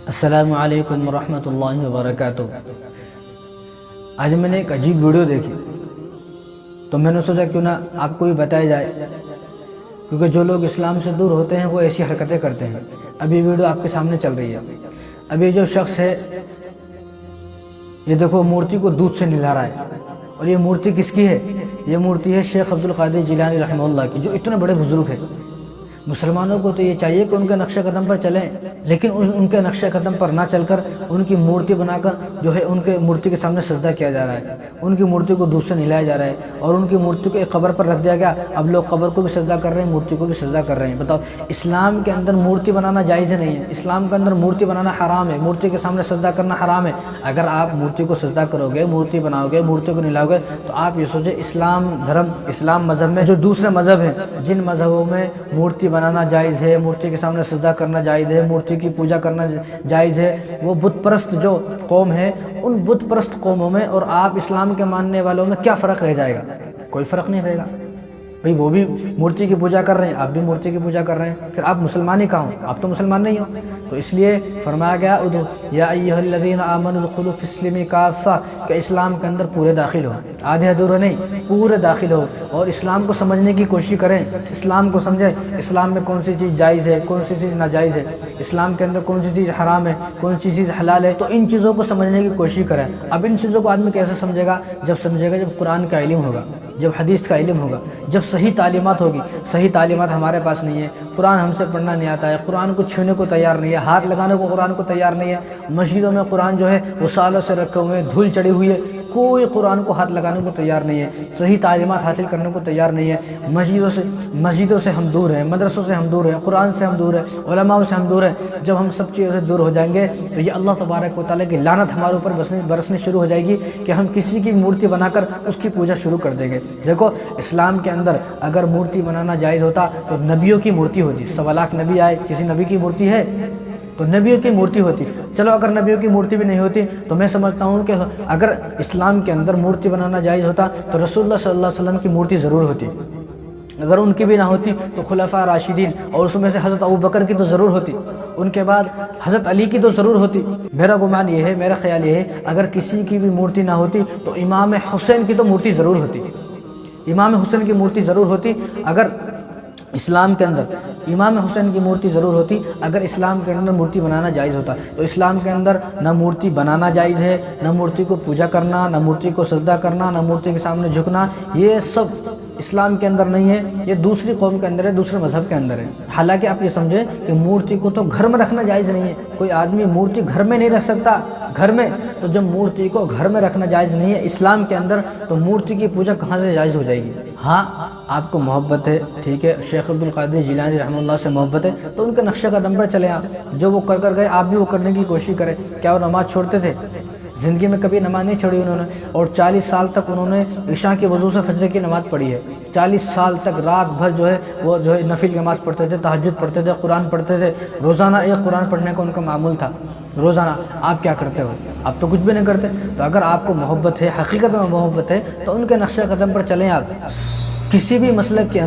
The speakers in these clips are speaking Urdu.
السلام علیکم ورحمۃ اللہ وبرکاتہ۔ آج میں نے ایک عجیب ویڈیو دیکھی تو میں نے سوچا کیوں نہ آپ کو بھی بتایا جائے، کیونکہ جو لوگ اسلام سے دور ہوتے ہیں وہ ایسی حرکتیں کرتے ہیں۔ اب یہ ویڈیو آپ کے سامنے چل رہی ہے۔ اب یہ جو شخص ہے، یہ دیکھو مورتی کو دودھ سے نہلا رہا ہے، اور یہ مورتی کس کی ہے؟ یہ مورتی ہے شیخ عبدالقادر جیلانی رحمہ اللہ کی، جو اتنے بڑے بزرگ ہیں۔ مسلمانوں کو تو یہ چاہیے کہ ان کے نقش قدم پر چلیں، لیکن ان کے نقش قدم پر نہ چل کر ان کی مورتی بنا کر جو ہے ان کے مورتی کے سامنے سجدہ کیا جا رہا ہے، ان کی مورتی کو دودھ سے نہلایا جا رہا ہے، اور ان کی مورتی کو ایک قبر پر رکھ دیا گیا۔ اب لوگ قبر کو بھی سجدہ کر رہے ہیں، مورتی کو بھی سجدہ کر رہے ہیں۔ بتاؤ، اسلام کے اندر مورتی بنانا جائز نہیں ہے، اسلام کے اندر مورتی بنانا حرام ہے، مورتی کے سامنے سجدہ کرنا حرام ہے۔ اگر آپ مورتی کو سجدہ کرو گے، مورتی بناؤ گے، مورتی کو نہلاؤ گے، تو آپ یہ سوچیں اسلام مذہب میں جو دوسرے مذہب ہیں، جن مذہبوں میں مورتی بنانا جائز ہے، مورتی کے سامنے سجدہ کرنا جائز ہے، مورتی کی پوجا کرنا جائز ہے، وہ بت پرست جو قوم ہے، ان بت پرست قوموں میں اور آپ اسلام کے ماننے والوں میں کیا فرق رہ جائے گا؟ کوئی فرق نہیں رہے گا۔ بھئی وہ بھی مورتی کی پوجا کر رہے ہیں، آپ بھی مورتی کی پوجا کر رہے ہیں، پھر آپ مسلمان ہی کہاں ہوں؟ آپ تو مسلمان نہیں ہو۔ تو اس لیے فرمایا گیا یا ایھا الذین آمنوا ادخلوا فی السلم کافہ، کہ اسلام کے اندر پورے داخل ہو، آدھے ادھورے نہیں، پورے داخل ہو، اور اسلام کو سمجھنے کی کوشش کریں۔ اسلام کو سمجھیں، اسلام میں کون سی چیز جائز ہے، کون سی چیز ناجائز ہے، اسلام کے اندر کون سی چیز حرام ہے، کون سی چیز حلال ہے، تو ان چیزوں کو سمجھنے کی کوشش کریں۔ اب ان چیزوں کو آدمی کیسے سمجھے گا؟ جب قرآن کا علم ہوگا، جب حدیث کا علم ہوگا، جب صحیح تعلیمات ہوگی۔ صحیح تعلیمات ہمارے پاس نہیں ہے، قرآن ہم سے پڑھنا نہیں آتا ہے، قرآن کو چھونے کو تیار نہیں ہے، ہاتھ لگانے کو قرآن کو تیار نہیں ہے۔ مسجدوں میں قرآن جو ہے وہ سالوں سے رکھے ہوئے ہیں، دھول چڑھی ہوئی ہے، کوئی قرآن کو ہاتھ لگانے کو تیار نہیں ہے، صحیح تعلیمات حاصل کرنے کو تیار نہیں ہے۔ مسجدوں سے ہم دور ہیں، مدرسوں سے ہم دور ہیں، قرآن سے ہم دور ہیں، علماء سے ہم دور ہیں۔ جب ہم سب چیزوں سے دور ہو جائیں گے تو یہ اللہ تبارک و تعالیٰ کی لعنت ہمارے اوپر برسنی شروع ہو جائے گی کہ ہم کسی کی مورتی بنا کر اس کی پوجا شروع کر دیں گے۔ دیکھو، اسلام کے اندر اگر مورتی بنانا جائز ہوتا تو نبیوں کی مورتی ہوتی، 1.25 لاکھ نبی آئے، کسی نبی کی مورتی ہے تو نبیوں کی مورتی ہوتی۔ چلو اگر نبیوں کی مورتی بھی نہیں ہوتی تو میں سمجھتا ہوں کہ اگر اسلام کے اندر مورتی بنانا جائز ہوتا تو رسول اللہ صلی اللہ علیہ وسلم کی مورتی ضرور ہوتی۔ اگر ان کی بھی نہ ہوتی تو خلفاء راشدین اور اس میں سے حضرت ابوبکر کی تو ضرور ہوتی، ان کے بعد حضرت علی کی تو ضرور ہوتی۔ میرا گمان یہ ہے، میرا خیال یہ ہے، اگر کسی کی بھی مورتی نہ ہوتی تو امام حسین کی تو مورتی ضرور ہوتی، امام حسین کی مورتی ضرور ہوتی۔ اگر اسلام کے اندر امام حسین کی مورتی ضرور ہوتی، اگر اسلام کے اندر مورتی بنانا جائز ہوتا۔ تو اسلام کے اندر نہ مورتی بنانا جائز ہے، نہ مورتی کو پوجا کرنا، نہ مورتی کو سجدہ کرنا، نہ مورتی کے سامنے جھکنا، یہ سب اسلام کے اندر نہیں ہے، یہ دوسری قوم کے اندر ہے، دوسرے مذہب کے اندر ہے۔ حالانکہ آپ یہ سمجھیں کہ مورتی کو تو گھر میں رکھنا جائز نہیں ہے، کوئی آدمی مورتی گھر میں نہیں رکھ سکتا، گھر میں تو جب مورتی کو گھر میں رکھنا جائز نہیں ہے اسلام کے اندر، تو مورتی کی پوجا کہاں سے جائز ہو جائے گی؟ ہاں، آپ کو محبت ہے، ٹھیک ہے، شیخ عبدالقادر جیلانی رحمہ اللہ سے محبت ہے تو ان کے نقش قدم پر چلیں آپ، جو وہ کر گئے آپ بھی وہ کرنے کی کوشش کریں۔ کیا وہ نماز چھوڑتے تھے؟ زندگی میں کبھی نماز نہیں چھوڑی انہوں نے، اور 40 سال تک انہوں نے عشاء کے وضو سے فجر کی نماز پڑھی ہے۔ 40 سال تک رات بھر وہ نفل نماز پڑھتے تھے، تہجد پڑھتے تھے، قرآن پڑھتے تھے، روزانہ ایک قرآن پڑھنے کا ان کا معمول تھا روزانہ۔ آپ کیا کرتے ہو؟ آپ تو کچھ بھی نہیں کرتے۔ تو اگر آپ کو محبت ہے، حقیقت میں محبت ہے، تو ان کے نقش قدم پر چلیں آپ۔ کسی بھی مسلک کے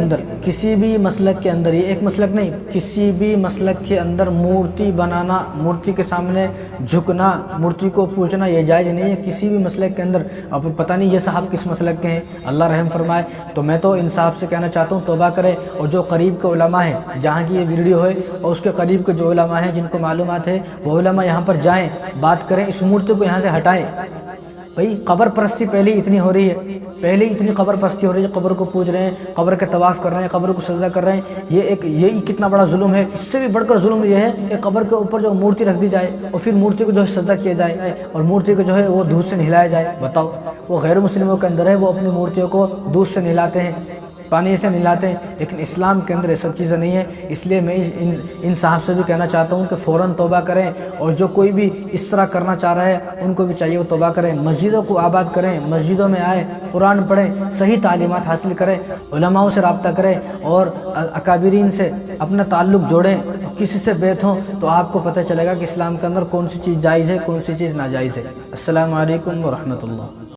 اندر یہ ایک مسلک نہیں، کسی بھی مسلک کے اندر مورتی بنانا، مورتی کے سامنے جھکنا، مورتی کو پوجنا یہ جائز نہیں ہے کسی بھی مسلک کے اندر۔ اب پتہ نہیں یہ صاحب کس مسلک کے ہیں، اللہ رحم فرمائے۔ تو میں تو انصاف سے کہنا چاہتا ہوں توبہ کرے، اور جو قریب کے علماء ہیں جہاں کی یہ ویڈیو ہے اور اس کے قریب کے جو علماء ہیں جن کو معلومات ہے، وہ علماء یہاں پر جائیں، بات کریں، اس مورتی کو یہاں سے ہٹائیں۔ بھئی قبر پرستی پہلے اتنی ہو رہی ہے، پہلے اتنی قبر پرستی ہو رہی ہے، قبر کو پوج رہے ہیں، قبر کے طواف کر رہے ہیں، قبر کو سجدہ کر رہے ہیں۔ یہی کتنا بڑا ظلم ہے۔ اس سے بھی بڑھ کر ظلم یہ ہے کہ قبر کے اوپر جو مورتی رکھ دی جائے اور پھر مورتی کو جو ہے سجدہ کیا جائے اور مورتی کو جو ہے وہ دودھ سے نہلایا جائے۔ بتاؤ، وہ غیر مسلموں کے اندر ہے، وہ اپنی مورتیوں کو دودھ سے نہلاتے ہیں، پانی سے نہلاتے ہیں، لیکن اسلام کے اندر یہ سب چیزیں نہیں ہیں۔ اس لیے میں ان صاحب سے بھی کہنا چاہتا ہوں کہ فوراً توبہ کریں، اور جو کوئی بھی اس طرح کرنا چاہ رہا ہے ان کو بھی چاہیے وہ توبہ کریں، مسجدوں کو آباد کریں، مسجدوں میں آئیں، قرآن پڑھیں، صحیح تعلیمات حاصل کریں، علماء سے رابطہ کریں اور اکابرین سے اپنا تعلق جوڑیں، کسی سے بیعت ہوں، تو آپ کو پتہ چلے گا کہ اسلام کے اندر کون سی چیز جائز ہے، کون سی چیز ناجائز ہے۔ السلام علیکم ورحمۃ اللہ۔